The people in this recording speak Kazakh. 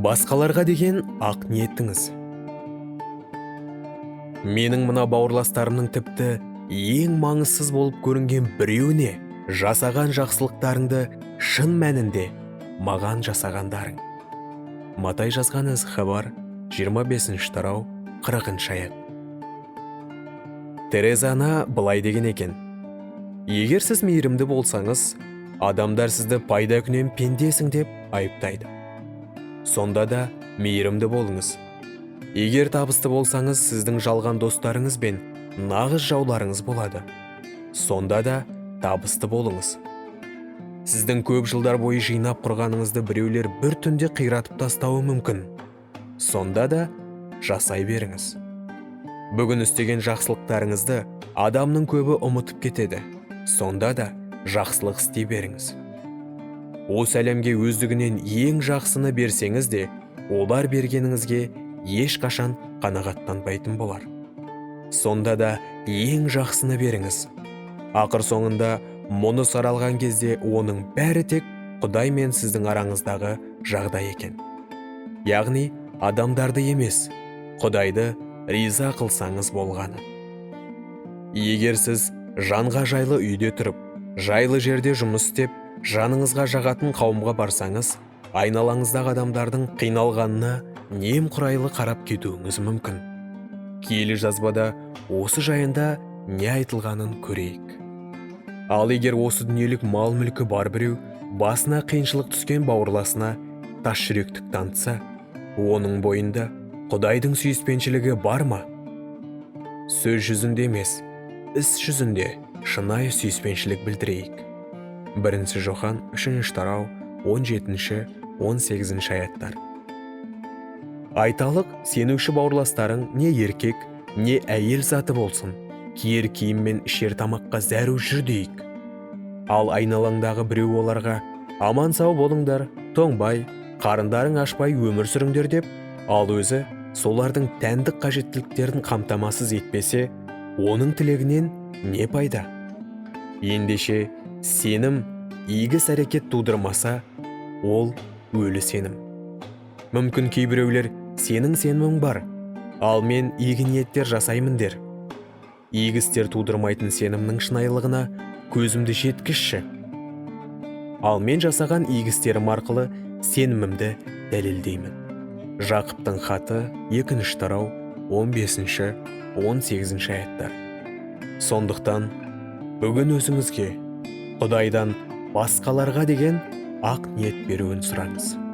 Басқаларға деген ақ ниетіңіз. Менің мына бауырластарымның тіпті ең маңызсыз болып көрінген біреуіне жасаған жақсылықтарыңды шын мәнінде маған жасағандарың. Матай жазған із-хабар 25 тарау 40 аят. Тереза ана былай деген екен: егер сіз мейірімді болсаңыз, адамдар сізді пайда күнен пендесің деп айыптайды. Сонда да мейірімді болыңыз. Егер табысты болсаңыз, сіздің жалған достарыңыз бен нағыз жауларыңыз болады. Сонда да табысты болыңыз. Сіздің көп жылдар бойы жинап құрғаныңызды біреулер бір түнде қиратып тастауы мүмкін. Сонда да жасай беріңіз. Бүгін істеген жақсылықтарыңызды адамның көбі ұмытып кетеді. Сонда да жақсылық істей беріңіз. Осы әлемге өздігінен ең жақсыны берсеңіз де, олар бергеніңізге ешқашан қанағаттанбайтын болар. Сонда да ең жақсыны беріңіз. Ақыр соңында мұны саралған кезде оның бәрі тек Құдай мен сіздің араңыздағы жағдай екен. Яғни адамдарды емес, Құдайды риза қылсаңыз болғаны. Егер сіз жанға жайлы үйде тұрып, жайлы жерде жұмыс істеп, жаныңызға жағатын қауымға барсаңыз, айналаңыздағы адамдардың қиналғанына немқұрайлы қарап кетуіңіз мүмкін. Киелі жазбада осы жайында не айтылғанын көрейік. Ал егер осы дүниелік мал-мүлкі бар біреу басына қиыншылық түскен бауырласына тас жүректік танытса, оның бойында Құдайдың сүйіспеншілігі бар ма? Сөз жүзінде емес, іс жүзінде шынайы сүйіспеншілік білдірейік. 1 Жохан 3 тарау 17-18 аяттар. Айталық, сенуші бауырластарың не еркек, не әйел заты болсын, киер киім мен ішер тамаққа зәру жүр дейік. Ал айналаңдағы біреу оларға: аман сау болыңдар, тоңбай, қарындарың ашпай өмір сүріңдер деп, ал өзі солардың тәндік қажеттіліктерін қамтамасыз етпесе, оның тілегінен не пайда? Ендеше сенім игі әрекет тудырмаса, ол өлі сенім. Мүмкін кейбіреулер сенің сенімің бар, ал мен игі ниеттер жасаймын дер. Игі істер тудырмайтын сенімнің шынайылығына көзімді жеткізші. Ал мен жасаған игі істерім арқылы сенімімді дәлелдеймін. Жақыптың хаты 2 тарау 15-18 аяттар. Сондықтан бүгін өзіңізге Құдайдан басқаларға деген ақ ниет беруін сұраңыз.